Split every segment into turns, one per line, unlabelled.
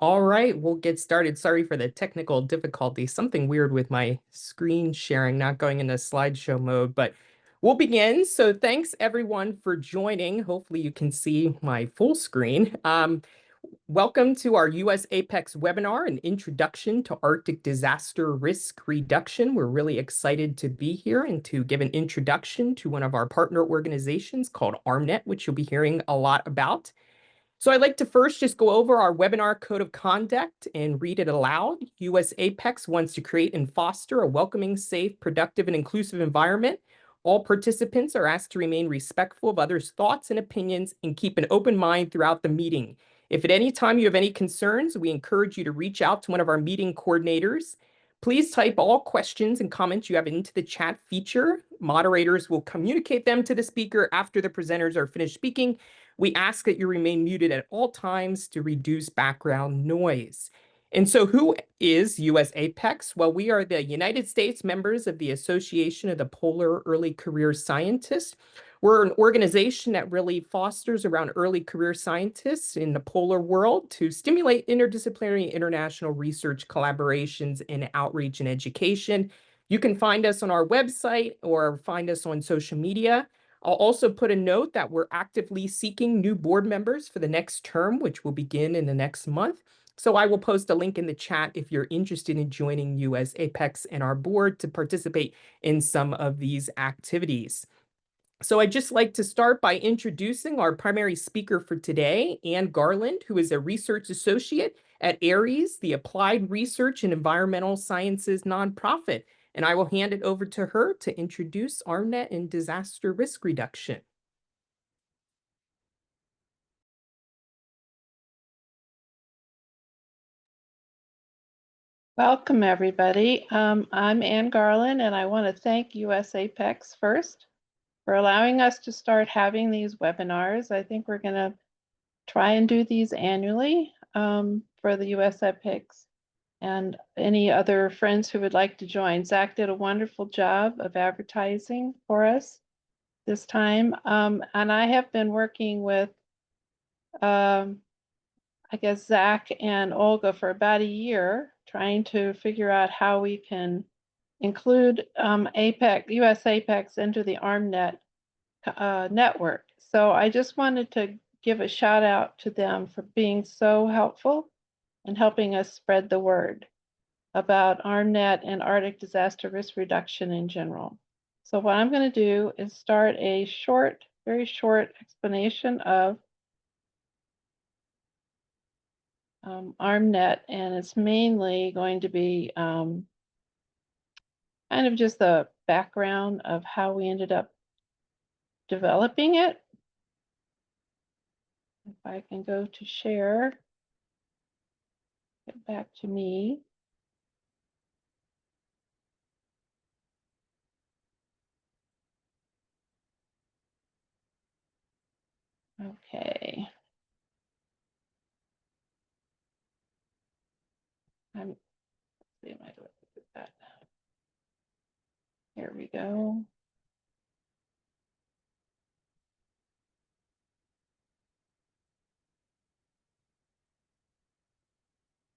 All right, we'll get started. Sorry for the technical difficulty. Something weird with my screen sharing, not going into slideshow mode, but we'll begin. So thanks everyone for joining. Hopefully you can see my full screen. Welcome to our USAPECS webinar, an introduction to Arctic disaster risk reduction. We're really excited to be here and to give an introduction to one of our partner organizations called ArmNet, which you'll be hearing a lot about. So I'd like to first just go over our webinar code of conduct and read it aloud. USAPECS wants to create and foster a welcoming, safe, productive, and inclusive environment. All participants are asked to remain respectful of others' thoughts and opinions and keep an open mind throughout the meeting. If at any time you have any concerns, we encourage you to reach out to one of our meeting coordinators. Please type all questions and comments you have into the chat feature. Moderators will communicate them to the speaker after the presenters are finished speaking. We ask that you remain muted at all times to reduce background noise. And so who is USAPECS? Well, we are the United States members of the Association of the Polar Early Career Scientists. We're an organization that really fosters around early career scientists in the polar world to stimulate interdisciplinary international research collaborations in outreach and education. You can find us on our website or find us on social media. I'll also put a note that we're actively seeking new board members for the next term, which will begin in the next month. So I will post a link in the chat if you're interested in joining USAPECS and our board to participate in some of these activities. So I'd just like to start by introducing our primary speaker for today, Ann Garland, who is a research associate at ARES, the Applied Research and Environmental Sciences nonprofit. And I will hand it over to her to introduce ArmNet and disaster risk reduction.
Welcome, everybody. I'm Ann Garland, and I want to thank USAPECS first for allowing us to start having these webinars. I think we're going to try and do these annually for the USAPECS and any other friends who would like to join. Zach did a wonderful job of advertising for us this time. And I have been working with, I guess, Zach and Olga for about a year, trying to figure out how we can include USAPECS into the ArmNet network. So I just wanted to give a shout out to them for being so helpful and helping us spread the word about ArmNet and Arctic disaster risk reduction in general. So what I'm going to do is start a short, very short explanation of ArmNet, and it's mainly going to be kind of just the background of how we ended up developing it. If I can go to share, get back to me. Okay. Let's see, am I doing that? Here we go.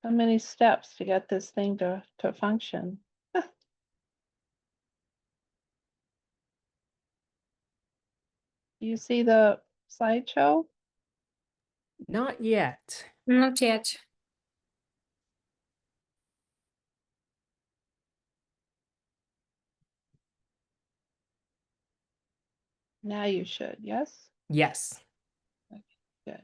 So many steps to get this thing to function. Do you see the slideshow?
Not yet.
Not yet.
Now you should, yes?
Yes.
Okay, good.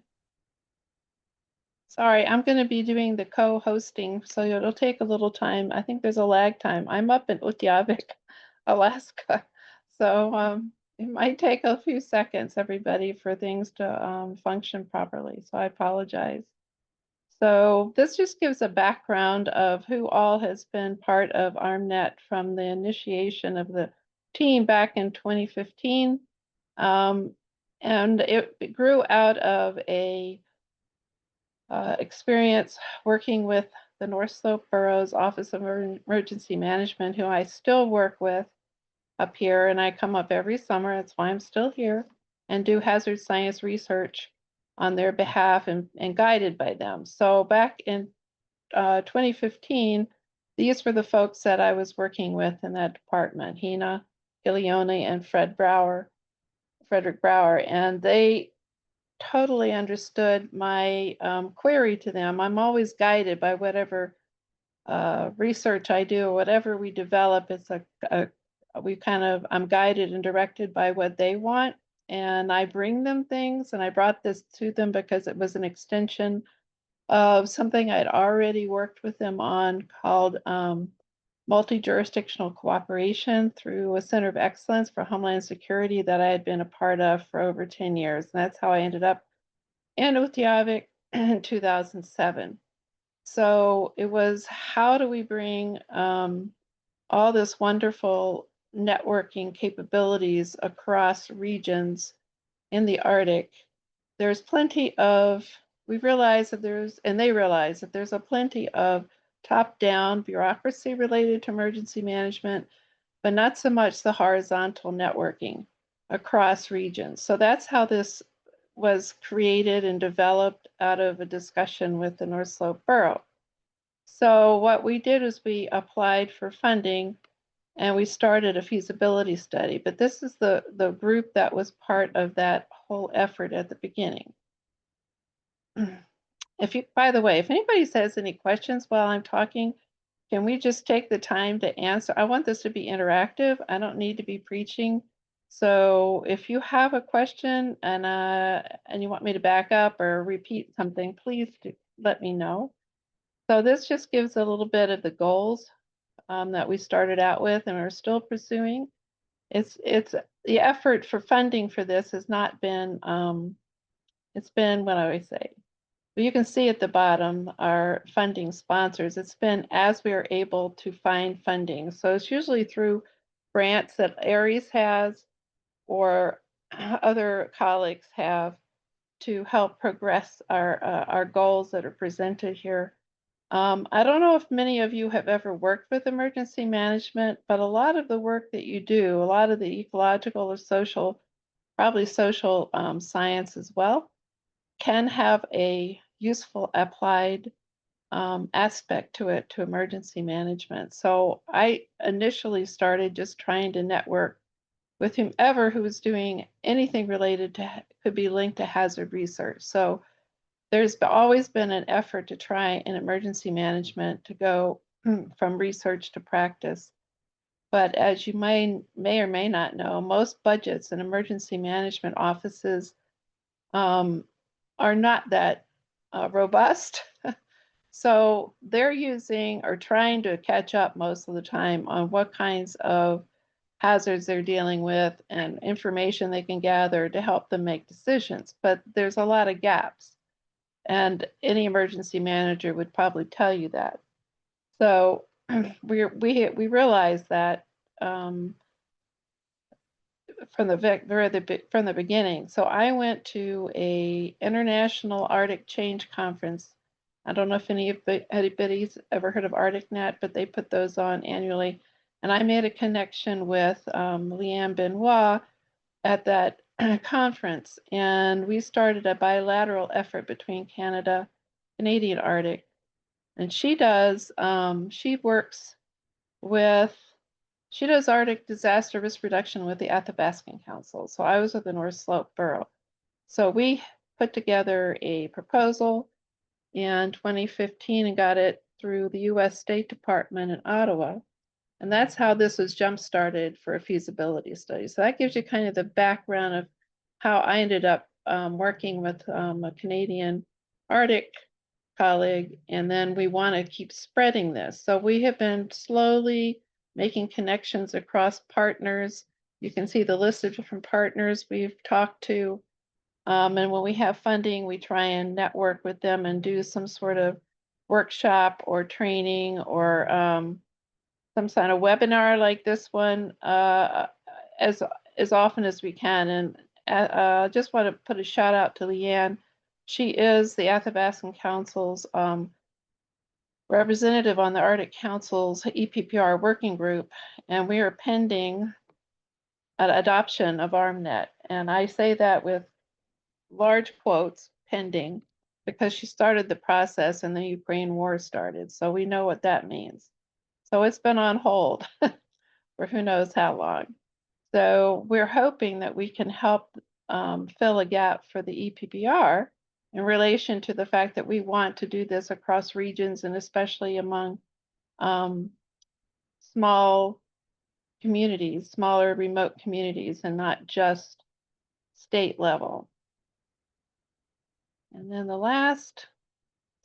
Sorry, I'm going to be doing the co-hosting, so it'll take a little time. I think there's a lag time. I'm up in Utqiaġvik, Alaska. So it might take a few seconds, everybody, for things to function properly. So I apologize. So this just gives a background of who all has been part of ArmNet from the initiation of the team back in 2015. And it grew out of a experience working with the North Slope Borough's Office of Emergency Management, who I still work with up here, and I come up every summer. That's why I'm still here, and do hazard science research on their behalf and guided by them. So back in 2015, these were the folks that I was working with in that department, Hina Ilione and Frederick Brower, and they totally understood my query to them. I'm always guided by whatever research I do, whatever we develop. It's I'm guided and directed by what they want, and I bring them things. And I brought this to them because it was an extension of something I'd already worked with them on called multi-jurisdictional cooperation through a Center of Excellence for Homeland Security that I had been a part of for over 10 years. And that's how I ended up in Utqiaġvik in 2007. So it was, how do we bring all this wonderful networking capabilities across regions in the Arctic? There's plenty of, we realize that there's, and they realize that there's a plenty of top-down bureaucracy related to emergency management, but not so much the horizontal networking across regions. So that's how this was created and developed out of a discussion with the North Slope Borough. So what we did is we applied for funding and we started a feasibility study, but this is the group that was part of that whole effort at the beginning. By the way, if anybody has any questions while I'm talking, can we just take the time to answer? I want this to be interactive. I don't need to be preaching. So if you have a question and you want me to back up or repeat something, please let me know. So this just gives a little bit of the goals that we started out with and we're still pursuing. It's the effort for funding for this has not been, it's been, what do I say? Well, you can see at the bottom our funding sponsors. It's been as we are able to find funding. So it's usually through grants that Aries has or other colleagues have to help progress our goals that are presented here. I don't know if many of you have ever worked with emergency management, but a lot of the work that you do, a lot of the ecological or social, probably social science as well, can have a useful applied aspect to it, to emergency management. So I initially started just trying to network with whomever who was doing anything related to, could be linked to hazard research. So there's always been an effort to try in emergency management to go from research to practice. But as you may or may not know, most budgets in emergency management offices are not that robust. So they're using or trying to catch up most of the time on what kinds of hazards they're dealing with and information they can gather to help them make decisions. But there's a lot of gaps. And any emergency manager would probably tell you that. So we realized that from the beginning. So I went to a international Arctic Change conference. I don't know if anybody's ever heard of ArcticNet, but they put those on annually. And I made a connection with Leanne Benoit at that conference, and we started a bilateral effort between Canadian Arctic, and she does Arctic disaster risk reduction with the Athabascan Council. So I was with the North Slope Borough. So we put together a proposal in 2015 and got it through the US State Department in Ottawa. And that's how this was jump-started for a feasibility study. So that gives you kind of the background of how I ended up working with a Canadian Arctic colleague, and then we want to keep spreading this. So we have been slowly making connections across partners. You can see the list of different partners we've talked to. And when we have funding, we try and network with them and do some sort of workshop or training or some kind of webinar like this one as often as we can. And just want to put a shout out to Leanne. She is the Athabascan Council's representative on the Arctic Council's EPPR working group, and we are pending an adoption of ArmNet. And I say that with large quotes pending because she started the process and the Ukraine war started. So we know what that means. So it's been on hold for who knows how long. So we're hoping that we can help fill a gap for the EPPR in relation to the fact that we want to do this across regions and especially among small communities, smaller remote communities, and not just state level. And then the last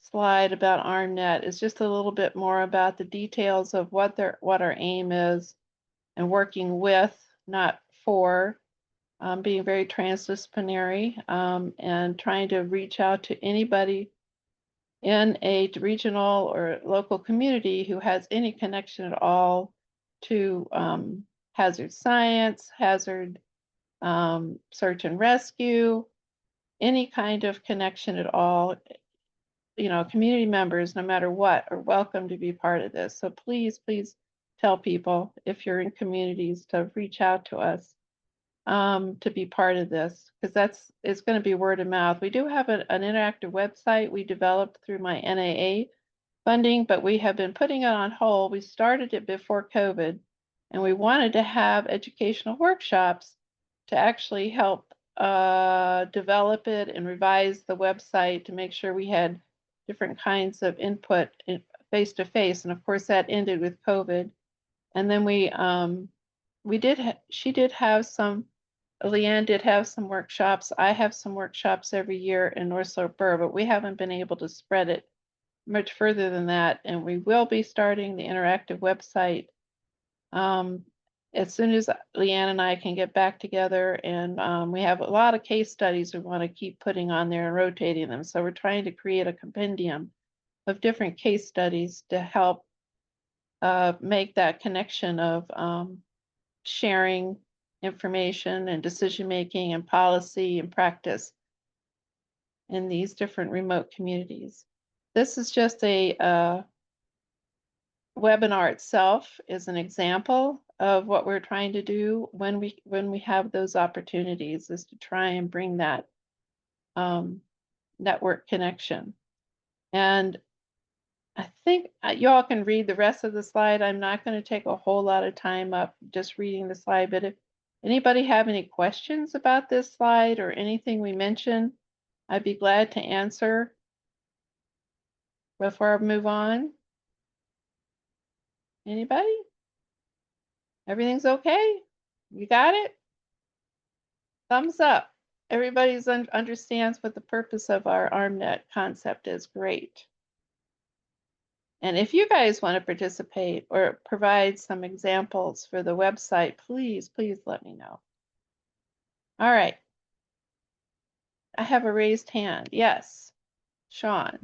slide about ArmNet is just a little bit more about the details of what our aim is and working with, not for, being very transdisciplinary and trying to reach out to anybody in a regional or local community who has any connection at all to hazard science, hazard search and rescue, any kind of connection at all. Community members, no matter what, are welcome to be part of this. So please tell people if you're in communities to reach out to us to be part of this, because it's going to be word of mouth. We do have an interactive website we developed through my NAA funding, but we have been putting it on hold. We started it before COVID, and we wanted to have educational workshops to actually help develop it and revise the website to make sure we had different kinds of input face to face. And of course, that ended with COVID. And then Leanne did have some workshops. I have some workshops every year in North Slope Borough, but we haven't been able to spread it much further than that. And we will be starting the interactive website as soon as Leanne and I can get back together. And we have a lot of case studies we want to keep putting on there and rotating them. So we're trying to create a compendium of different case studies to help make that connection of sharing information and decision making and policy and practice in these different remote communities. This is just a webinar itself is an example of what we're trying to do when we have those opportunities, is to try and bring that network connection. And I think you all can read the rest of the slide. I'm not going to take a whole lot of time up just reading the slide, but if anybody have any questions about this slide or anything we mentioned, I'd be glad to answer before I move on. Anybody? Everything's okay? You got it? Thumbs up. Everybody understands what the purpose of our ArmNet concept is. Great. And if you guys want to participate or provide some examples for the website, please let me know. All right. I have a raised hand. Yes, Sean.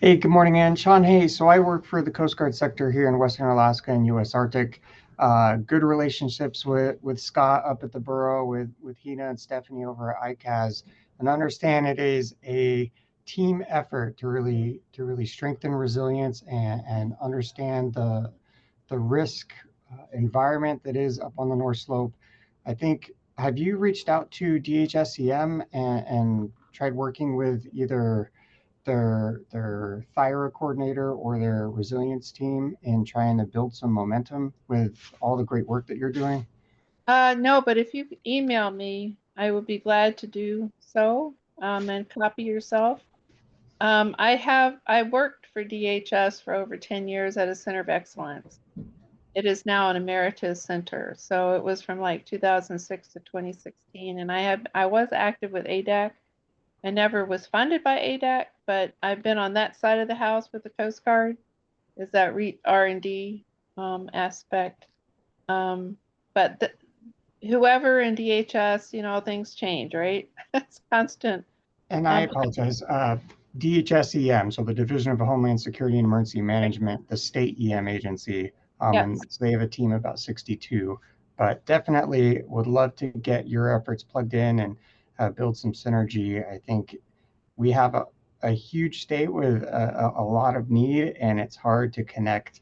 Hey, good morning, Ann. Sean Hayes. So I work for the Coast Guard sector here in Western Alaska and U.S. Arctic. Good relationships with Scott up at the Borough, with Hina and Stephanie over at ICAS, and understand it is a team effort to really strengthen resilience and understand the risk environment that is up on the North Slope. I think, have you reached out to DHSEM and tried working with either their thyra coordinator or their resilience team in trying to build some momentum with all the great work that you're doing?
No, but if you email me, I would be glad to do so and copy yourself. I worked for DHS for over 10 years at a center of excellence. It is now an emeritus center. So it was from like 2006 to 2016. And I was active with ADAC. I never was funded by ADAC, but I've been on that side of the house with the Coast Guard, is that R&D aspect. But whoever in DHS, things change, right? It's constant.
And I apologize. DHSEM, so the Division of Homeland Security and Emergency Management, the state EM agency,
Yes.
and so they have a team of about 62. But definitely would love to get your efforts plugged in and build some synergy. I think we have a huge state with a lot of need, and it's hard to connect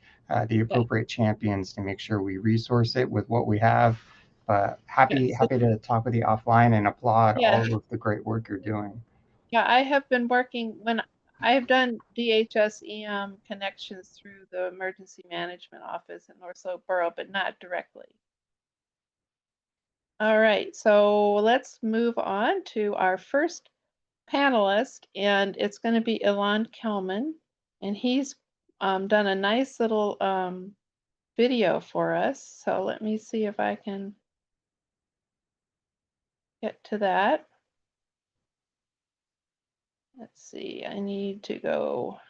the appropriate champions to make sure we resource it with what we have. But happy
Yes.
to talk with you offline and applaud
Yeah.
all of the great work you're doing.
Yeah, I have been working when I have done DHS EM connections through the Emergency Management Office in North Slope Borough, but not directly. All right, so let's move on to our first panelist, and it's going to be Ilan Kelman, and he's done a nice little video for us. So let me see if I can get to that. Let's see, I need to go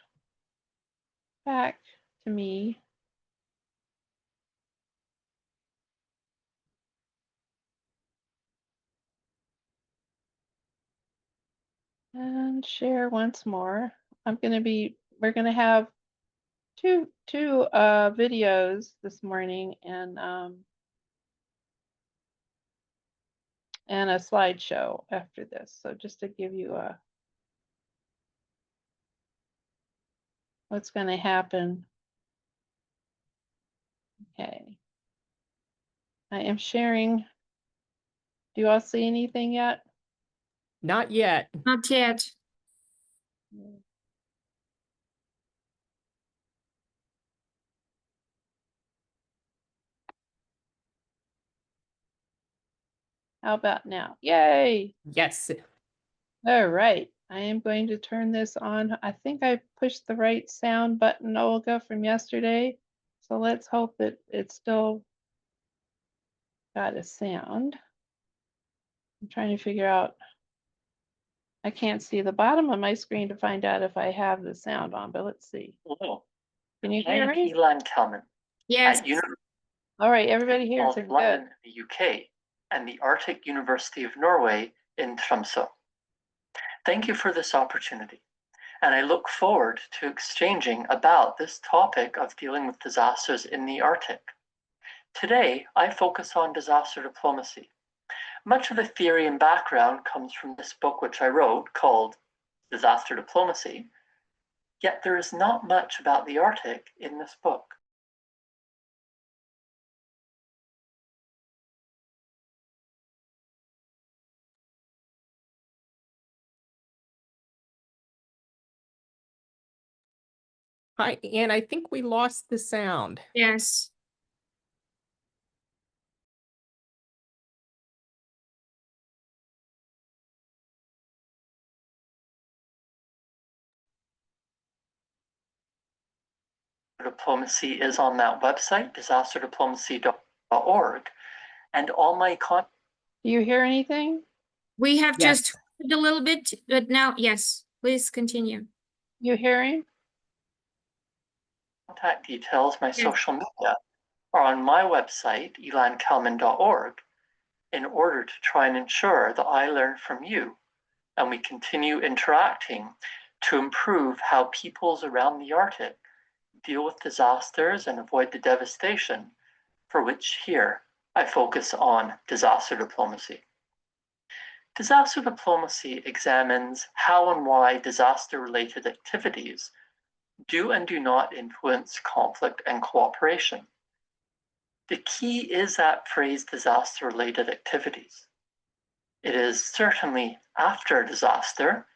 back to me. And share once more. We're gonna have two videos this morning and a slideshow after this. So just to give you a what's gonna happen. Okay. I am sharing. Do you all see anything yet?
Not yet.
Not yet.
How about now? Yay!
Yes.
All right. I am going to turn this on. I think I pushed the right sound button, Olga, from yesterday. So let's hope that it's still got a sound. I'm trying to figure out. I can't see the bottom of my screen to find out if I have the sound on, but let's see.
Hello,
Can you
I
hear
am
me?
Ilan Kelman
Yes.
at University
All right, everybody hears
of
it. Good.
London, the UK, and the Arctic University of Norway in Tromsø. Thank you for this opportunity, and I look forward to exchanging about this topic of dealing with disasters in the Arctic. Today, I focus on disaster diplomacy. Much of the theory and background comes from this book which I wrote called Disaster Diplomacy, yet there is not much about the Arctic in this book.
Hi, Anne, I think we lost the sound.
Yes.
Diplomacy is on that website, disasterdiplomacy.org, and all my content.
Do you hear anything?
We have
Yes.
just heard a little bit, but now, yes, please continue.
You hearing?
Contact details, my
Yes.
social media, are on my website, elankelman.org, in order to try and ensure that I learn from you and we continue interacting to improve how peoples around the Arctic deal with disasters and avoid the devastation, for which here I focus on disaster diplomacy. Disaster diplomacy examines how and why disaster-related activities do and do not influence conflict and cooperation. The key is that phrase disaster-related activities. It is certainly after disaster,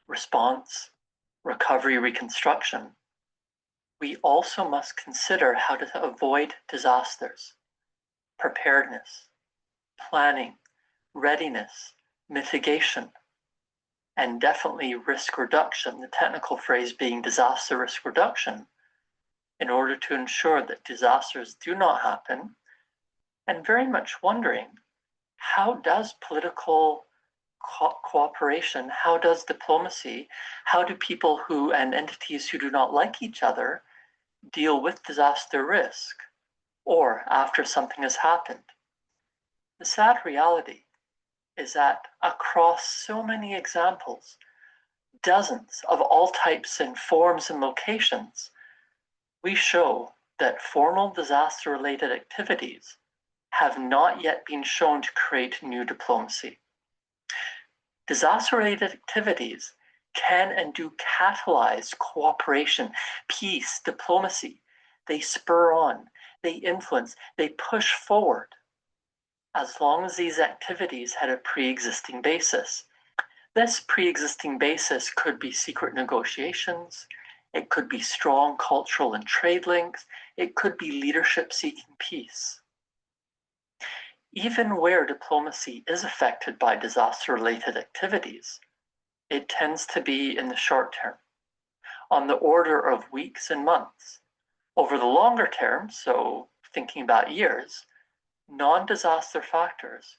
response, recovery, reconstruction. We also must consider how to avoid disasters, preparedness, planning, readiness, mitigation, and definitely risk reduction, the technical phrase being disaster risk reduction, in order to ensure that disasters do not happen, and very much wondering, how does political cooperation, how does diplomacy, how do people who and entities who do not like each other deal with disaster risk, or after something has happened? The sad reality is that across so many examples, dozens of all types and forms and locations, we show that formal disaster-related activities have not yet been shown to create new diplomacy. Disaster-related activities can and do catalyze cooperation, peace, diplomacy. They spur on, they influence, they push forward. as long as these activities had a pre-existing basis. This pre-existing basis could be secret negotiations, it could be strong cultural and trade links, it could be leadership seeking peace. Even where diplomacy is affected by disaster-related activities, it tends to be in the short term, on the order of weeks and months. Over the longer term, so thinking about years, non-disaster factors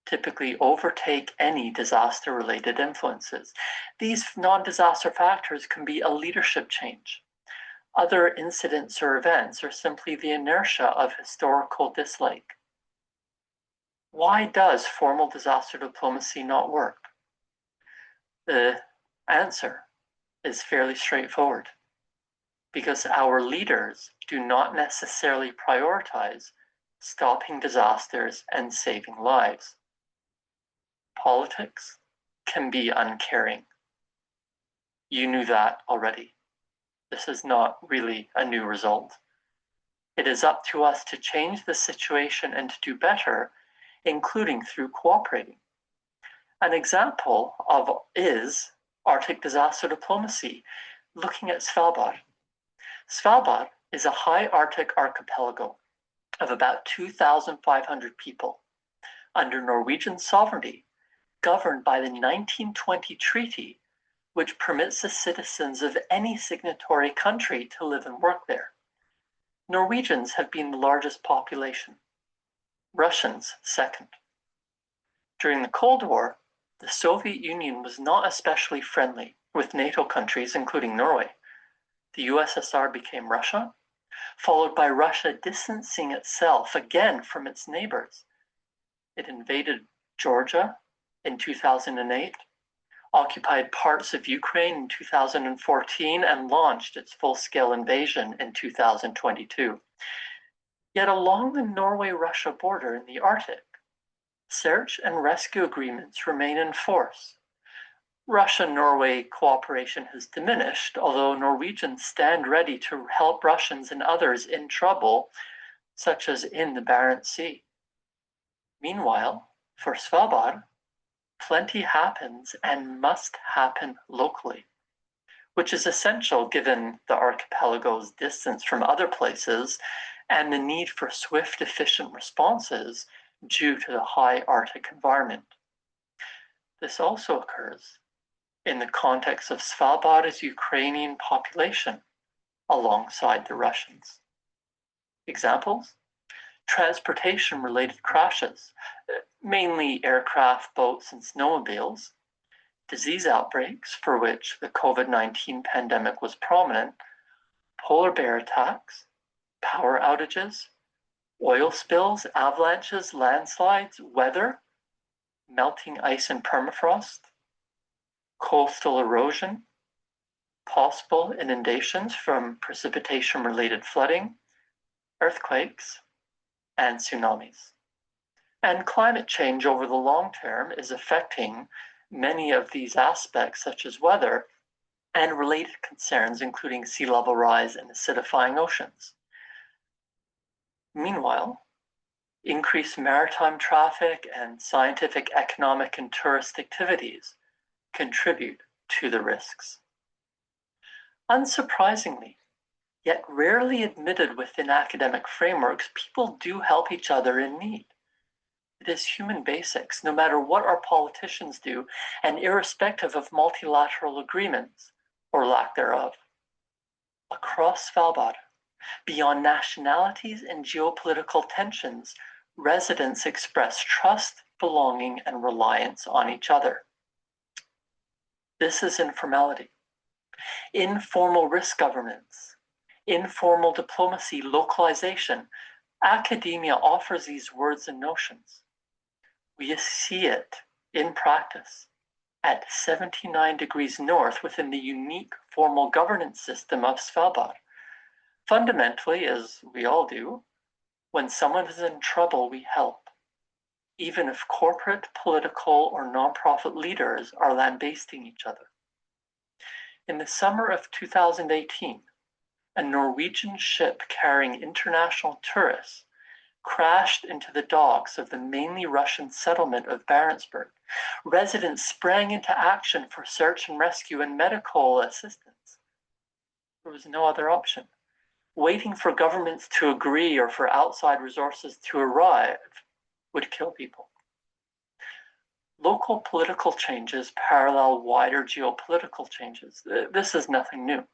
typically overtake any disaster-related influences. These non-disaster factors can be a leadership change, other incidents or events, or simply the inertia of historical dislike. Why does formal disaster diplomacy not work? The answer is fairly straightforward. Because our leaders do not necessarily prioritize stopping disasters and saving lives. Politics can be uncaring. You knew that already. This is not really a new result. It is up to us to change the situation and to do better, including through cooperating. An example of is Arctic disaster diplomacy, looking at Svalbard. Svalbard is a high Arctic archipelago of about 2,500 people under Norwegian sovereignty, governed by the 1920 treaty, which permits the citizens of any signatory country to live and work there. Norwegians have been the largest population, Russians second. During the Cold War, the Soviet Union was not especially friendly with NATO countries, including Norway. The USSR became Russia, followed by Russia distancing itself again from its neighbors. It invaded Georgia in 2008, occupied parts of Ukraine in 2014, and launched its full-scale invasion in 2022. Yet along the Norway-Russia border in the Arctic, search and rescue agreements remain in force. Russia-Norway cooperation has diminished, although Norwegians stand ready to help Russians and others in trouble, such as in the Barents Sea. Meanwhile, for Svalbard, plenty happens and must happen locally, which is essential given the archipelago's distance from other places and the need for swift, efficient responses due to the high Arctic environment. This also occurs in the context of Svalbard's Ukrainian population alongside the Russians. Examples? Transportation-related crashes, mainly aircraft, boats, and snowmobiles, disease outbreaks for which the COVID-19 pandemic was prominent, polar bear attacks, power outages, oil spills, avalanches, landslides, weather, melting ice and permafrost, coastal erosion, possible inundations from precipitation-related flooding, earthquakes, and tsunamis. And climate change over the long term is affecting many of these aspects, such as weather and related concerns, including sea level rise and acidifying oceans. Meanwhile, increased maritime traffic and scientific, economic, and tourist activities contribute to the risks. Unsurprisingly, yet rarely admitted within academic frameworks, people do help each other in need. It is human basics, no matter what our politicians do, and irrespective of multilateral agreements or lack thereof. Across Svalbard, beyond nationalities and geopolitical tensions, residents express trust, belonging, and reliance on each other. This is informality. Informal risk governance, informal diplomacy, localization. Academia offers these words and notions. We see it in practice at 79 degrees north within the unique formal governance system of Svalbard. Fundamentally, as we all do, when someone is in trouble, we help, even if corporate, political, or nonprofit leaders are lambasting each other. In the summer of 2018, a Norwegian ship carrying international tourists crashed into the docks of the mainly Russian settlement of Barentsburg. Residents sprang into action for search and rescue and medical assistance. There was no other option. Waiting for governments to agree or for outside resources to arrive would kill people. Local political changes parallel wider geopolitical changes. This is nothing new.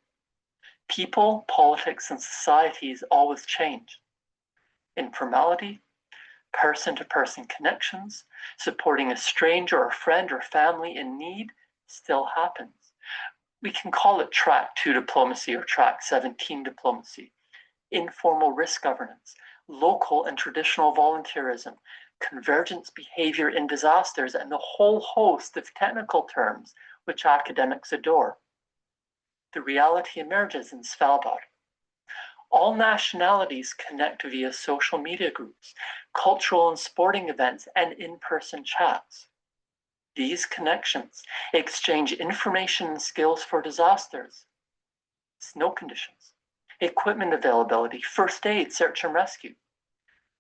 People, politics, and societies always change. Informality, person-to-person connections, supporting a stranger or friend or family in need still happens. We can call it track 2 diplomacy or track 17 diplomacy, informal risk governance, local and traditional volunteerism, convergence behavior in disasters, and the whole host of technical terms which academics adore. The reality emerges in Svalbard. All nationalities connect via social media groups, cultural and sporting events, and in-person chats. These connections exchange information and skills for disasters, snow conditions, equipment availability, first aid, search and rescue.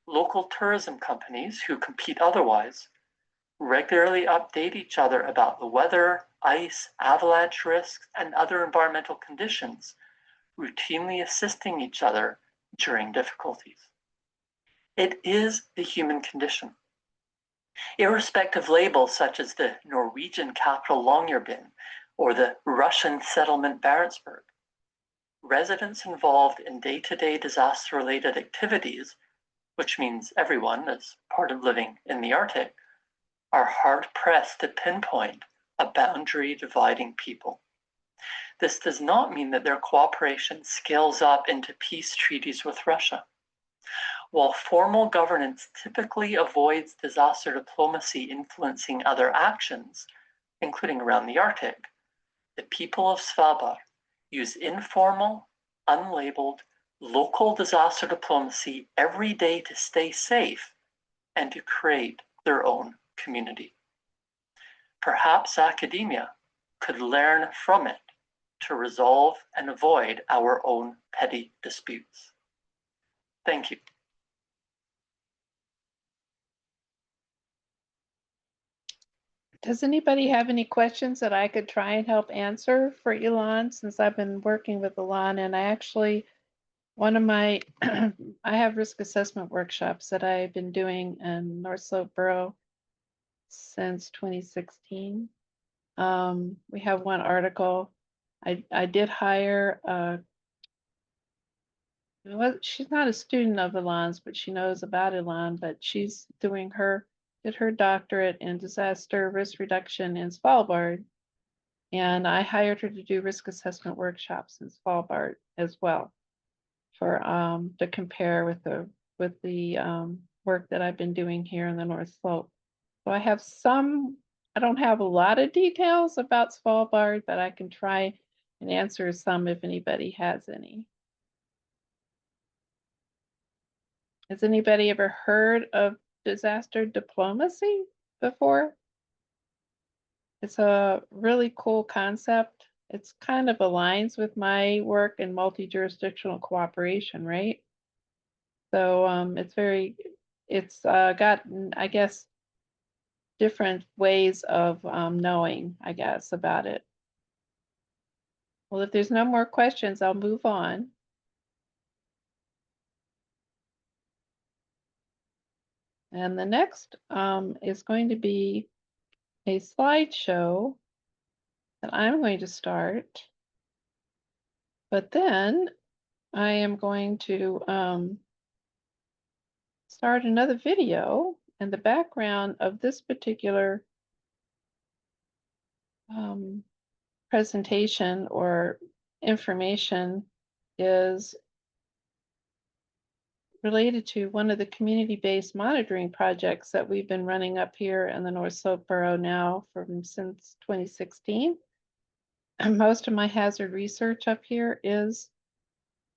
Local tourism companies who compete otherwise regularly update each other about the weather, ice, avalanche risks, and other environmental conditions, routinely assisting each other during difficulties. It is the human condition. Irrespective of labels such as the Norwegian capital Longyearbyen or the Russian settlement Barentsburg, residents involved in day-to-day disaster-related activities, which means everyone is part of living in the Arctic, are hard-pressed to pinpoint a boundary dividing people. This does not mean that their cooperation scales up into peace treaties with Russia. While formal governance typically avoids disaster diplomacy influencing other actions, including around the Arctic, the people of Svalbard use informal, unlabeled, local disaster diplomacy every day to stay safe and to create their own community. Perhaps academia could learn from it to resolve and avoid our own petty disputes. Thank you.
Does anybody have any questions that I could try and help answer for Elon, since I've been working with Elon, and I actually, one of my, I have risk assessment workshops that I've been doing in North Slope Borough since 2016. We have one article. I did hire, she's not a student of Elon's, but she knows about Elon, but she's did her doctorate in disaster risk reduction in Svalbard. And I hired her to do risk assessment workshops in Svalbard as well for to compare with the work that I've been doing here in the North Slope. So I have I don't have a lot of details about Svalbard, but I can try and answer some if anybody has any. Has anybody ever heard of disaster diplomacy before? It's a really cool concept. It's kind of aligns with my work in multi-jurisdictional cooperation, right? So it's got, I guess, different ways of knowing, I guess, about it. Well, if there's no more questions, I'll move on. And the next is going to be a slideshow that I'm going to start. But then I am going to start another video, and the background of this particular presentation or information is related to one of the community-based monitoring projects that we've been running up here in the North Slope Borough now since 2016. And most of my hazard research up here is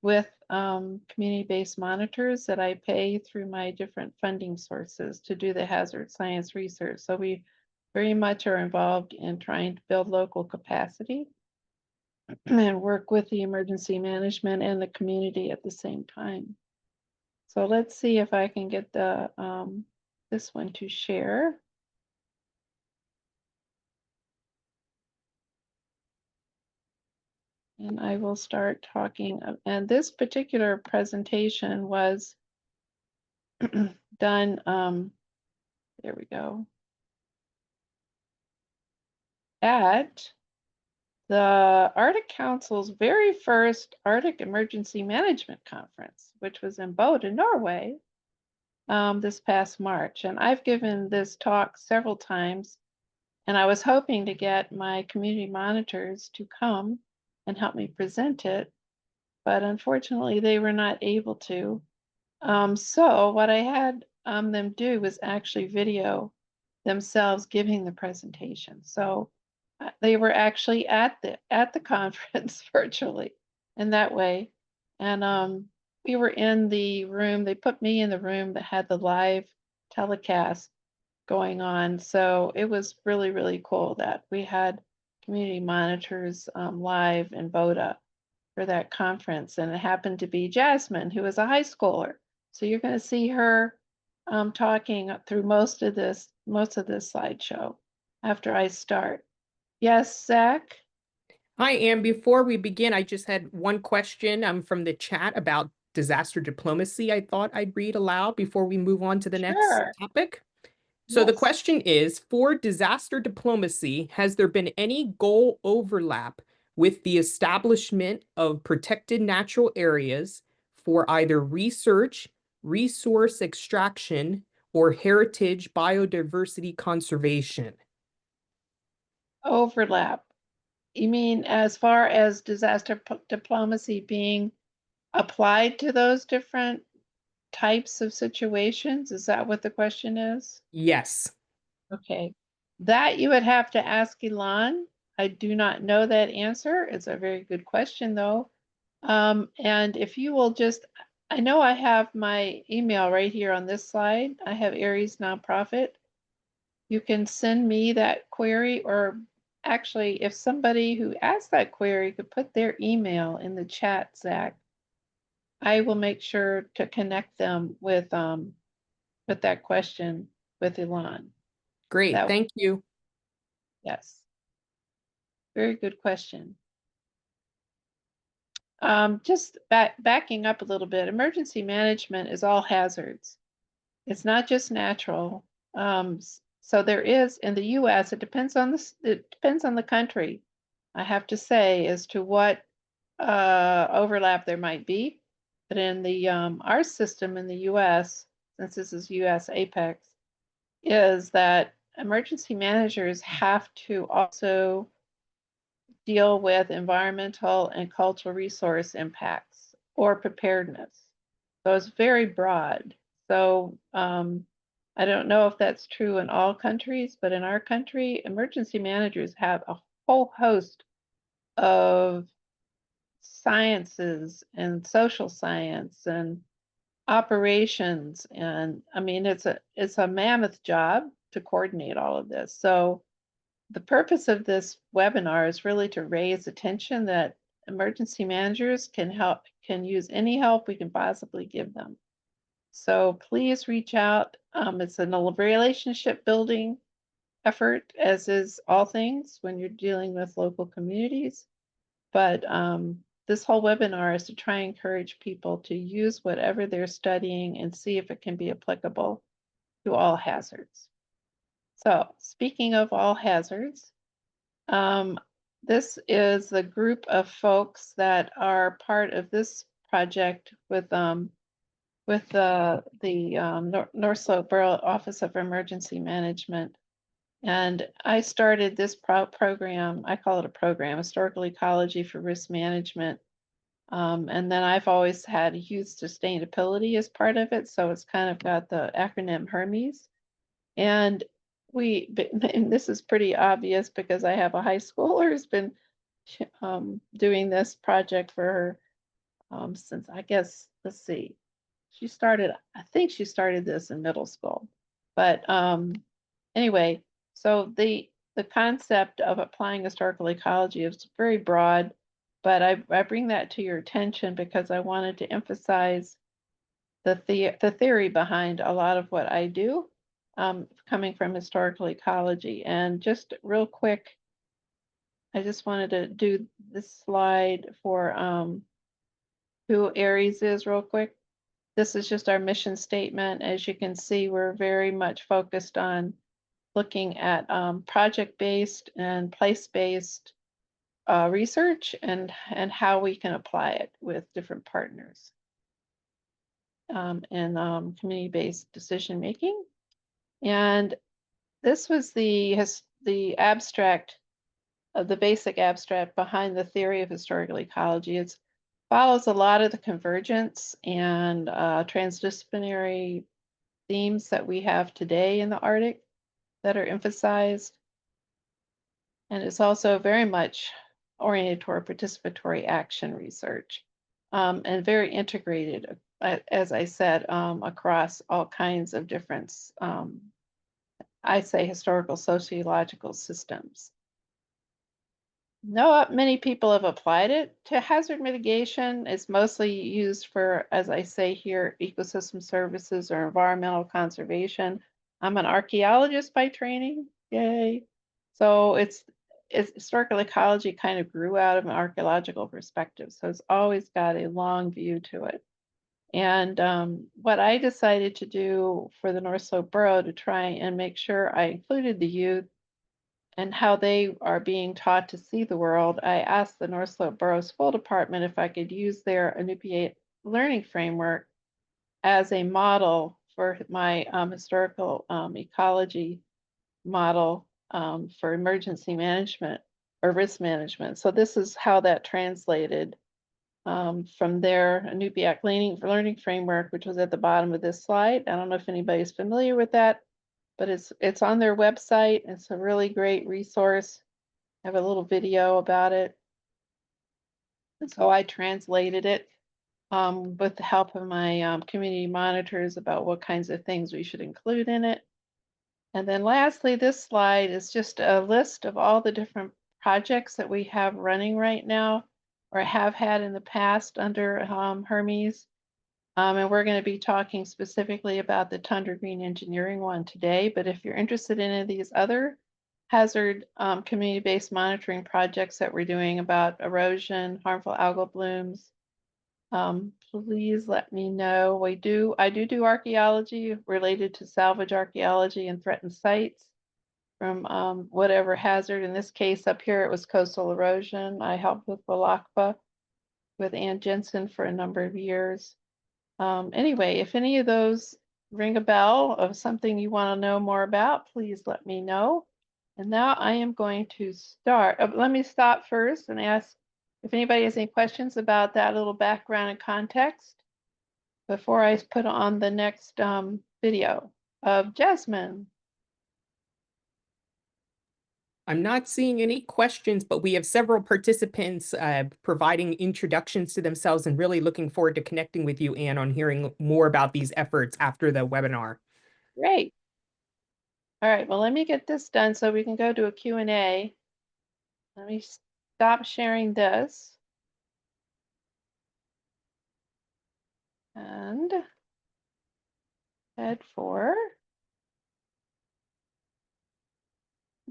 with community-based monitors that I pay through my different funding sources to do the hazard science research. So we very much are involved in trying to build local capacity and work with the emergency management and the community at the same time. So let's see if I can get the this one to share. And I will start talking. And this particular presentation was done, there we go, at the Arctic Council's very first Arctic Emergency Management Conference, which was in Bodø, Norway, this past March. And I've given this talk several times, and I was hoping to get my community monitors to come and help me present it, but unfortunately they were not able to. So what I had them do was actually video themselves giving the presentation. So they were actually at the conference virtually in that way. And we were in the room, they put me in the room that had the live telecast going on. So it was really, really cool that we had community monitors live in Bodø for that conference. And it happened to be Jasmine, who is a high schooler. So you're going to see her talking through most of this slideshow after I start. Yes, Zach?
Hi, Anne. Before we begin, I just had one question from the chat about disaster diplomacy. I thought I'd read aloud before we move on to the next
Sure.
topic. So the
Yes.
question is, for disaster diplomacy, has there been any goal overlap with the establishment of protected natural areas for either research, resource extraction, or heritage biodiversity conservation?
Overlap. You mean as far as disaster diplomacy being applied to those different types of situations? Is that what the question is?
Yes.
Okay. That you would have to ask Elon. I do not know that answer. It's a very good question, though. And if you will just, I know I have my email right here on this slide. I have Aries Nonprofit. You can send me that query, or actually, if somebody who asked that query could put their email in the chat, Zach, I will make sure to connect them with that question with Elon.
Great.
That,
Thank you.
yes. Very good question. Just backing up a little bit, emergency management is all hazards. It's not just natural. So there is in the U.S. It depends on the country. I have to say as to what overlap there might be, but in the our system in the U.S., since this is USAPECS, is that emergency managers have to also deal with environmental and cultural resource impacts or preparedness. So it's very broad. So I don't know if that's true in all countries, but in our country, emergency managers have a whole host of sciences and social science and operations. And I mean, it's a mammoth job to coordinate all of this. So the purpose of this webinar is really to raise attention that emergency managers can use any help we can possibly give them. So please reach out. It's a relationship building effort, as is all things when you're dealing with local communities. But this whole webinar is to try and encourage people to use whatever they're studying and see if it can be applicable to all hazards. So speaking of all hazards, this is the group of folks that are part of this project with the North Slope Borough Office of Emergency Management. And I started this program, I call it a program, Historical Ecology for Risk Management. And then I've always had youth sustainability as part of it. So it's kind of got the acronym HERMES. And and this is pretty obvious because I have a high schooler who's been doing this project for her since, I guess, let's see, I think she started this in middle school. But anyway, so the concept of applying historical ecology is very broad, but I bring that to your attention because I wanted to emphasize the theory behind a lot of what I do, coming from historical ecology. And just real quick, I just wanted to do this slide for who Aries is real quick. This is just our mission statement. As you can see, we're very much focused on looking at project-based and place-based research and how we can apply it with different partners and community-based decision making. And this was the abstract of the basic abstract behind the theory of historical ecology. It follows a lot of the convergence and transdisciplinary themes that we have today in the Arctic that are emphasized. And it's also very much oriented toward participatory action research and very integrated, as I said, across all kinds of different, I say, historical sociological systems. Not many people have applied it to hazard mitigation. It's mostly used for, as I say here, ecosystem services or environmental conservation. I'm an archaeologist by training, yay. So it's historical ecology kind of grew out of an archaeological perspective. So it's always got a long view to it. And what I decided to do for the North Slope Borough to try and make sure I included the youth and how they are being taught to see the world, I asked the North Slope Borough School Department if I could use their Utqiaġvik learning framework as a model for my historical ecology model for emergency management or risk management. So this is how that translated from their Utqiaġvik learning framework, which was at the bottom of this slide. I don't know if anybody's familiar with that, but it's on their website. It's a really great resource. I have a little video about it. And so I translated it with the help of my community monitors about what kinds of things we should include in it. And then lastly, this slide is just a list of all the different projects that we have running right now or have had in the past under Hermes. And we're going to be talking specifically about the Tundra Green Engineering one today. But if you're interested in any of these other hazard community-based monitoring projects that we're doing about erosion, harmful algal blooms, please let me know. I do archaeology related to salvage archaeology and threatened sites from whatever hazard. In this case up here, it was coastal erosion. I helped with Walakba with Ann Jensen for a number of years. Anyway, if any of those ring a bell of something you want to know more about, please let me know. And now I am going to start. Let me stop first and ask if anybody has any questions about that little background and context before I put on the next video of Jasmine.
I'm not seeing any questions, but we have several participants providing introductions to themselves and really looking forward to connecting with you, Anne, on hearing more about these efforts after the webinar.
Great. All right, well, let me get this done so we can go to a Q&A. Let me stop sharing this. And head for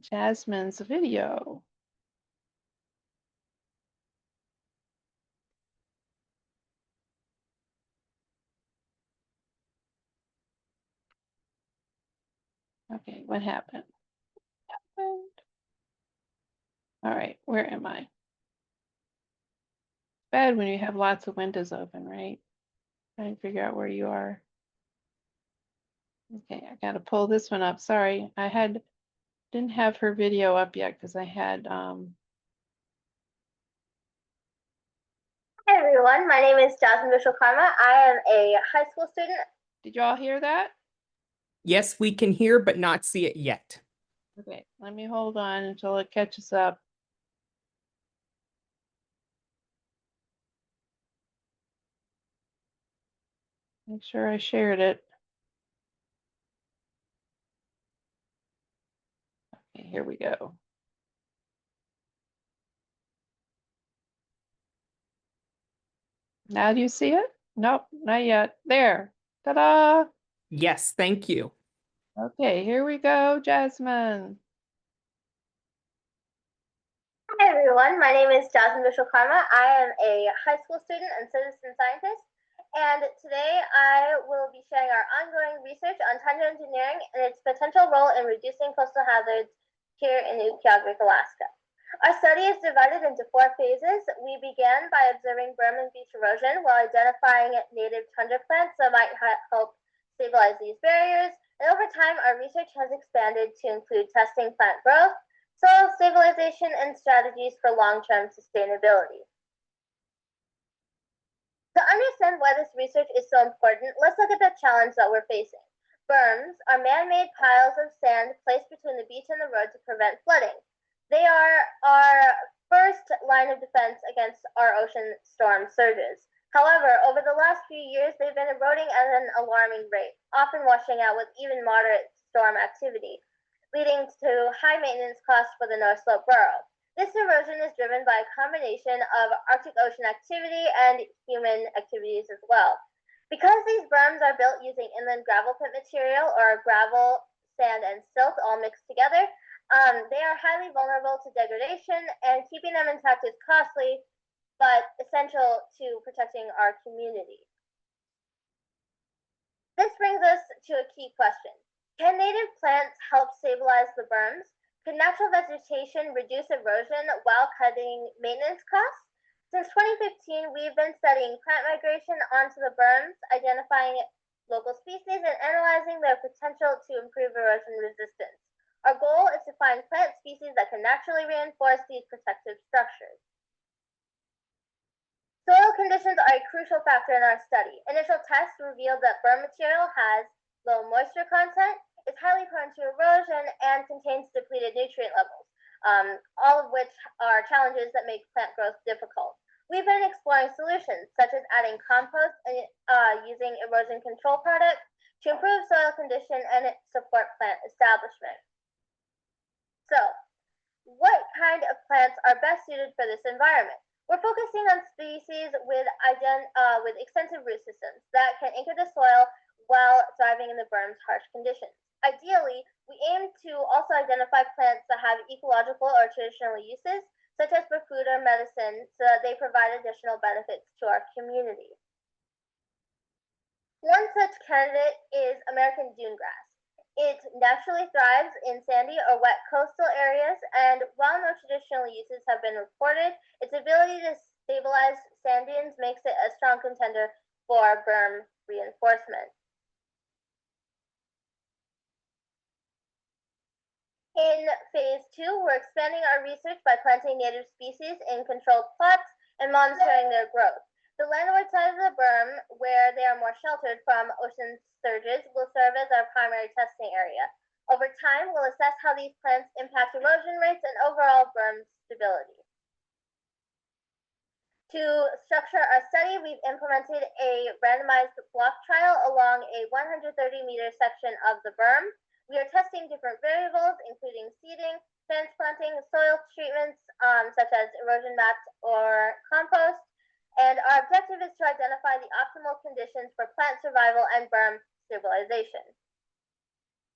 Jasmine's video. Okay, what happened? All right, where am I? Bad when you have lots of windows open, right? Trying to figure out where you are. Okay, I gotta pull this one up. Sorry, didn't have her video up yet because I had
Hi everyone, my name is Jasmine Bishop-Karma. I am a high school student.
Did you all hear that?
Yes, we can hear, but not see it yet.
Okay, let me hold on until it catches up. Make sure I shared it. Okay, here we go. Now do you see it? Nope, not yet. There. Ta-da!
Yes, thank you.
Okay, here we go, Jasmine.
Hi everyone, my name is Jasmine Bishop-Karma. I am a high school student and citizen scientist, and today I will be sharing our ongoing research on tundra engineering and its potential role in reducing coastal hazards here in Utqiaġvik, Alaska. Our study is divided into 4 phases. We began by observing berm and beach erosion while identifying native tundra plants that might help stabilize these barriers, and over time our research has expanded to include testing plant growth, soil stabilization, and strategies for long-term sustainability. To understand why this research is so important, let's look at the challenge that we're facing. Berms are man-made piles of sand placed between the beach and the road to prevent flooding. They are our first line of defense against our ocean storm surges. However, over the last few years, they've been eroding at an alarming rate, often washing out with even moderate storm activity, leading to high maintenance costs for the North Slope borough. This erosion is driven by a combination of Arctic Ocean activity and human activities as well. Because these berms are built using inland gravel pit material, or gravel, sand, and silt all mixed together, they are highly vulnerable to degradation, and keeping them intact is costly, but essential to protecting our community. This brings us to a key question. Can native plants help stabilize the berms? Could natural vegetation reduce erosion while cutting maintenance costs? Since 2015, we've been studying plant migration onto the berms, identifying local species, and analyzing their potential to improve erosion resistance. Our goal is to find plant species that can naturally reinforce these protective structures. Soil conditions are a crucial factor in our study. Initial tests revealed that berm material has low moisture content, is highly prone to erosion, and contains depleted nutrient levels, all of which are challenges that make plant growth difficult. We've been exploring solutions such as adding compost and using erosion control products to improve soil condition and support plant establishment. So, what kind of plants are best suited for this environment? We're focusing on species with extensive root systems that can anchor the soil while thriving in the berm's harsh conditions. Ideally, we aim to also identify plants that have ecological or traditional uses, such as for food or medicine, so that they provide additional benefits to our community. One such candidate is American dune grass. It naturally thrives in sandy or wet coastal areas, and while no traditional uses have been reported, its ability to stabilize sand dunes makes it a strong contender for berm reinforcement. In phase 2, we're expanding our research by planting native species in controlled plots and monitoring their growth. The landward side of the berm, where they are more sheltered from ocean surges, will serve as our primary testing area. Over time, we'll assess how these plants impact erosion rates and overall berm stability. To structure our study, we've implemented a randomized block trial along a 130-meter section of the berm. We are testing different variables, including seeding, transplanting, soil treatments, such as erosion mats or compost, and our objective is to identify the optimal conditions for plant survival and berm stabilization.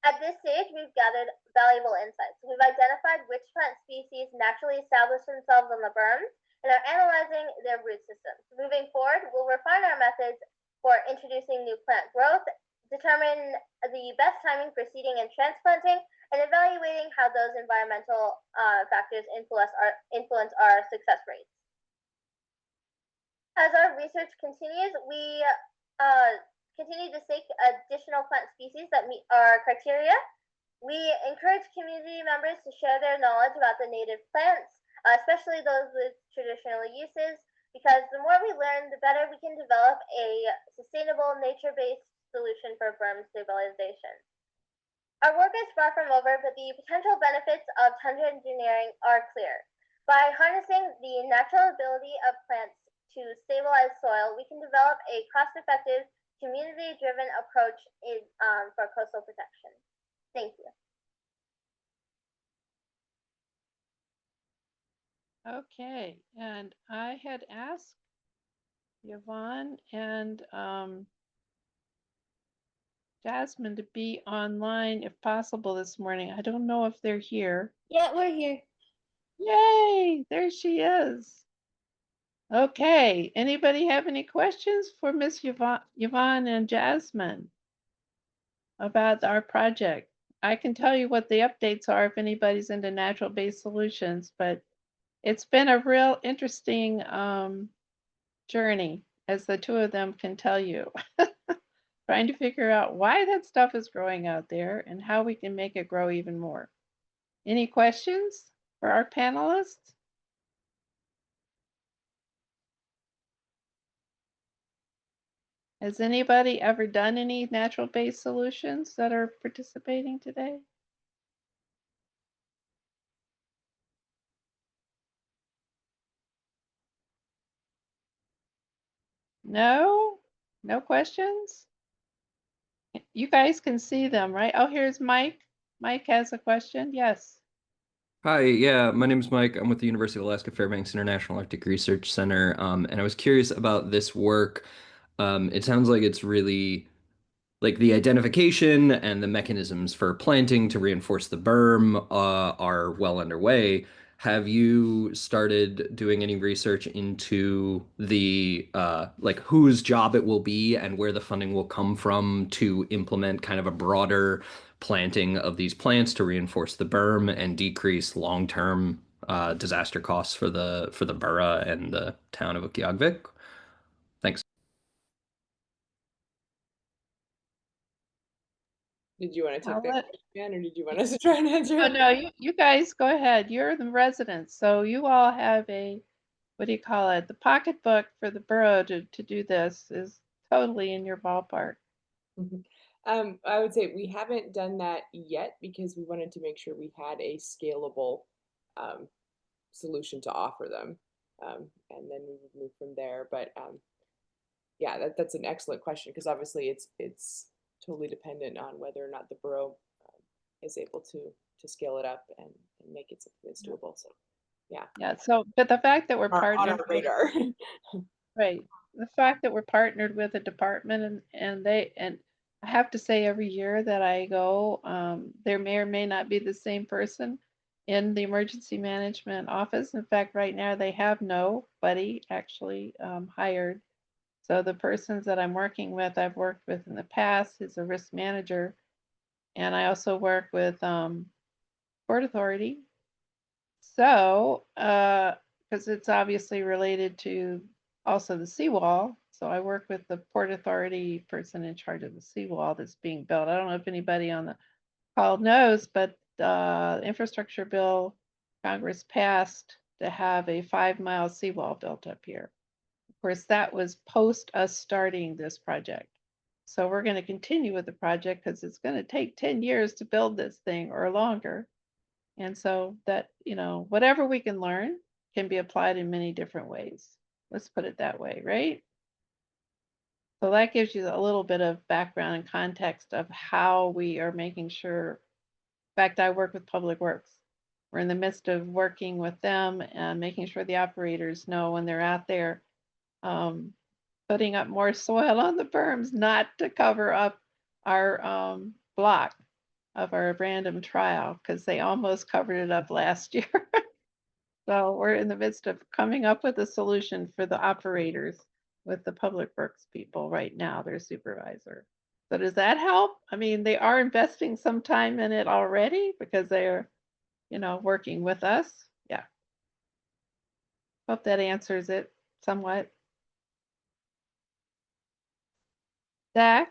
At this stage, we've gathered valuable insights. We've identified which plant species naturally establish themselves on the berms and are analyzing their root systems. Moving forward, we'll refine our methods for introducing new plant growth, determine the best timing for seeding and transplanting, and evaluating how those environmental factors influence our success rates. As our research continues, we continue to seek additional plant species that meet our criteria. We encourage community members to share their knowledge about the native plants, especially those with traditional uses, because the more we learn, the better we can develop a sustainable, nature-based solution for berm stabilization. Our work is far from over, but the potential benefits of tundra engineering are clear. By harnessing the natural ability of plants to stabilize soil, we can develop a cost-effective, community-driven approach for coastal protection. Thank you.
Okay, and I had asked Yvonne and Jasmine to be online if possible this morning. I don't know if they're here.
Yeah, we're here.
Yay, there she is. Okay, anybody have any questions for Miss Yvonne and Jasmine about our project? I can tell you what the updates are if anybody's into natural-based solutions, but it's been a real interesting journey, as the two of them can tell you. Trying to figure out why that stuff is growing out there and how we can make it grow even more. Any questions for our panelists? Has anybody ever done any natural-based solutions that are participating today? No? No questions? You guys can see them, right? Oh, here's Mike. Mike has a question. Yes.
Hi, yeah, my name is Mike. I'm with the University of Alaska Fairbanks International Arctic Research Center, and I was curious about this work. It sounds like it's really like the identification and the mechanisms for planting to reinforce the berm are well underway. Have you started doing any research into the like whose job it will be and where the funding will come from to implement kind of a broader planting of these plants to reinforce the berm and decrease long-term disaster costs for the borough and the town of Utqiaġvik? Thanks.
Did you want to
I'll
take that
let-
question, or did you want us to try and answer
Oh,
it?
no, you guys go ahead. You're the residents, so you all have a, what do you call it? The pocketbook for the borough to do this is totally in your ballpark.
I would say we haven't done that yet because we wanted to make sure we had a scalable solution to offer them, and then we would move from there. But yeah, that's an excellent question because obviously it's totally dependent on whether or not the borough is able to scale it up and make it something that's doable. So yeah,
Yeah, so, but the fact that we're
on
partnered
our radar.
right. The fact that we're partnered with a department and I have to say every year that I go, there may or may not be the same person in the emergency management office. In fact, right now they have nobody actually hired. So the persons that I'm working with, I've worked with in the past is a risk manager. And I also work with Port Authority. So, because it's obviously related to also the seawall. So I work with the Port Authority person in charge of the seawall that's being built. I don't know if anybody on the call knows, but the infrastructure bill Congress passed to have a 5-mile seawall built up here. Of course, that was post us starting this project. So we're going to continue with the project because it's going to take 10 years to build this thing or longer. And so that, whatever we can learn can be applied in many different ways. Let's put it that way, right? So that gives you a little bit of background and context of how we are making sure. In fact, I work with Public Works. We're in the midst of working with them and making sure the operators know when they're out there putting up more soil on the berms, not to cover up our block of our random trial, because they almost covered it up last year. So we're in the midst of coming up with a solution for the operators with the Public Works people right now, their supervisor. So does that help? I mean, they are investing some time in it already because they're, working with us. Yeah. Hope that answers it somewhat. Zach?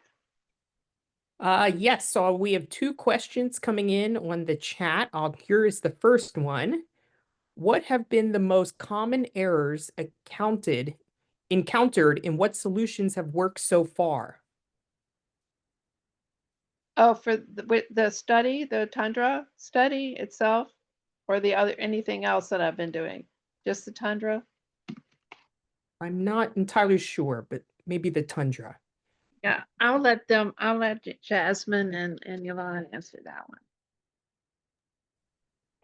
Yes, so we have two questions coming in on the chat. Here is the first one. What have been the most common errors encountered and what solutions have worked so far?
Oh, for the study, the tundra study itself, or the other anything else that I've been doing? Just the tundra?
I'm not entirely sure, but maybe the tundra.
Yeah, I'll let Jasmine and Yvonne answer that one.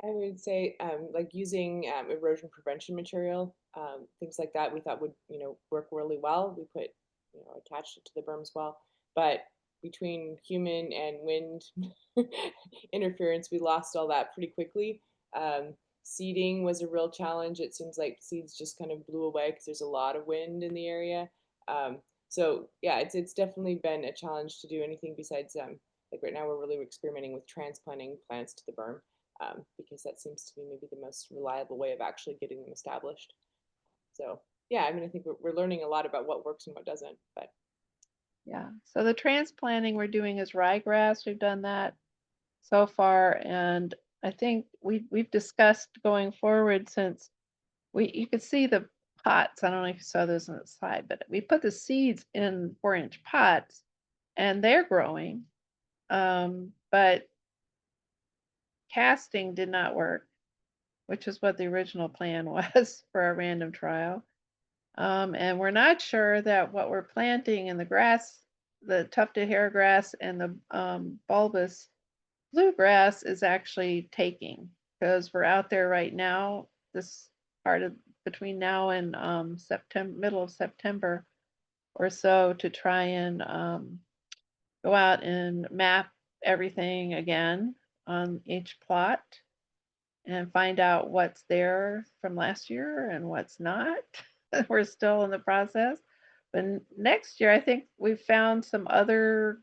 I would say like using erosion prevention material, things like that we thought would, work really well. We put, attached it to the berm as well. But between human and wind interference, we lost all that pretty quickly. Seeding was a real challenge. It seems like seeds just kind of blew away because there's a lot of wind in the area. So yeah, it's definitely been a challenge to do anything besides like right now we're really experimenting with transplanting plants to the berm because that seems to be maybe the most reliable way of actually getting them established. So yeah, I mean, I think we're learning a lot about what works and what doesn't, but
Yeah. So the transplanting we're doing is ryegrass. We've done that so far, and I think we've discussed going forward since you could see the pots. I don't know if you saw those on the slide, but we put the seeds in 4-inch pots, and they're growing. But casting did not work, which is what the original plan was for our random trial. And we're not sure that what we're planting in the grass, the tufted hair grass and the bulbous bluegrass is actually taking, because we're out there right now, this part of between now and September, middle of September or so, to try and go out and map everything again on each plot and find out what's there from last year and what's not. We're still in the process. But next year, I think we've found some other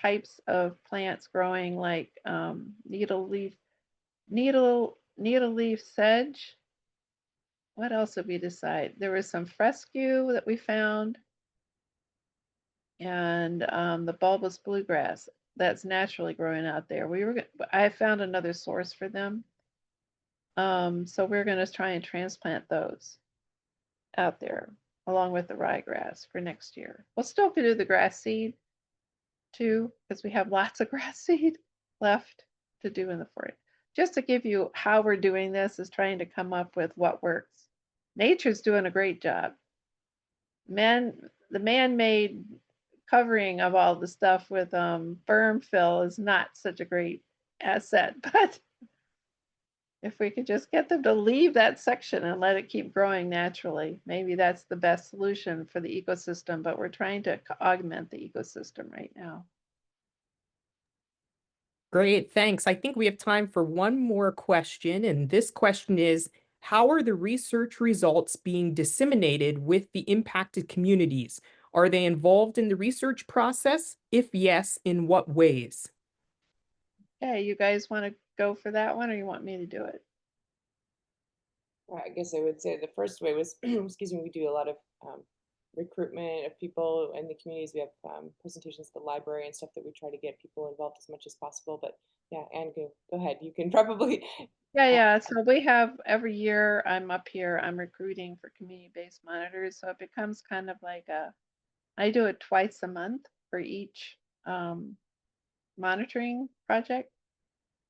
types of plants growing, like needle leaf sedge. What else did we decide? There was some fescue that we found, and the bulbous bluegrass that's naturally growing out there. I found another source for them. So we're going to try and transplant those out there along with the ryegrass for next year. We'll still do the grass seed too, because we have lots of grass seed left to do in the forest. Just to give you how we're doing this is trying to come up with what works. Nature's doing a great job. The man-made covering of all the stuff with berm fill is not such a great asset, but if we could just get them to leave that section and let it keep growing naturally, maybe that's the best solution for the ecosystem, but we're trying to augment the ecosystem right now.
Great, thanks. I think we have time for one more question, and this question is, how are the research results being disseminated with the impacted communities? Are they involved in the research process? If yes, in what ways?
Okay, you guys want to go for that one, or you want me to do it?
I guess I would say the first way was, excuse me, we do a lot of recruitment of people in the communities. We have presentations at the library and stuff that we try to get people involved as much as possible. But yeah, Anne, go ahead. You can probably.
Yeah. So we have every year I'm up here, I'm recruiting for community-based monitors. So it becomes kind of like I do it twice a month for each monitoring project.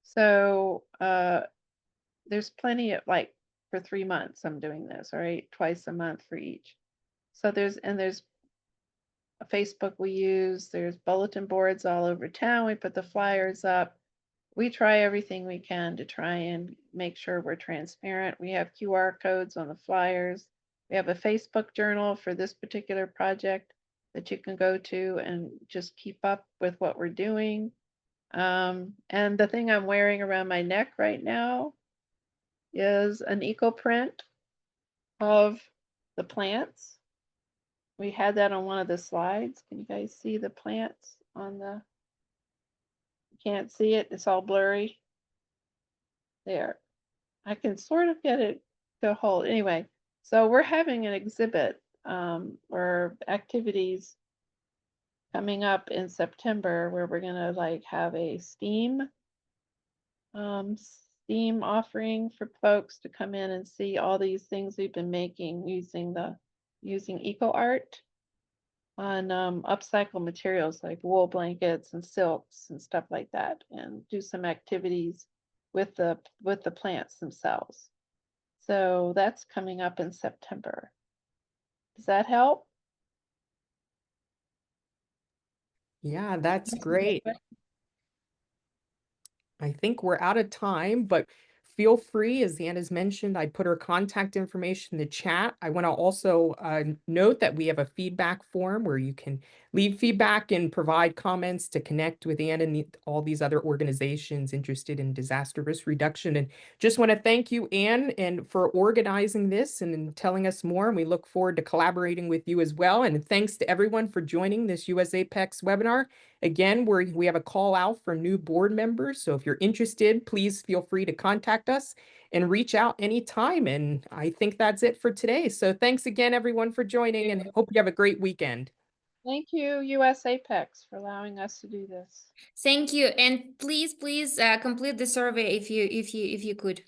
So there's plenty of, like, for 3 months I'm doing this, all right, twice a month for each. So there's a Facebook we use, there's bulletin boards all over town. We put the flyers up. We try everything we can to try and make sure we're transparent. We have QR codes on the flyers. We have a Facebook journal for this particular project that you can go to and just keep up with what we're doing. And the thing I'm wearing around my neck right now is an eco print of the plants. We had that on one of the slides. Can you guys see the plants on the, you can't see it, it's all blurry. There, I can sort of get it to hold. Anyway, so we're having an exhibit or activities coming up in September where we're gonna like have a STEAM offering for folks to come in and see all these things we've been making using eco art on upcycled materials like wool blankets and silks and stuff like that, and do some activities with the plants themselves. So that's coming up in September. Does that help?
Yeah, that's great. I think we're out of time, but feel free, as Anna's mentioned, I put her contact information in the chat. I want to also note that we have a feedback form where you can leave feedback and provide comments to connect with Anna and all these other organizations interested in disaster risk reduction. And just want to thank you, Anne, and for organizing this and telling us more. And we look forward to collaborating with you as well. And thanks to everyone for joining this USAPECS webinar. Again, we have a call out for new board members. So if you're interested, please feel free to contact us and reach out anytime. And I think that's it for today. So thanks again, everyone, for joining, and hope you have a great weekend.
Thank you, USAPECS, for allowing us to do this.
Thank you, and please complete the survey if you could.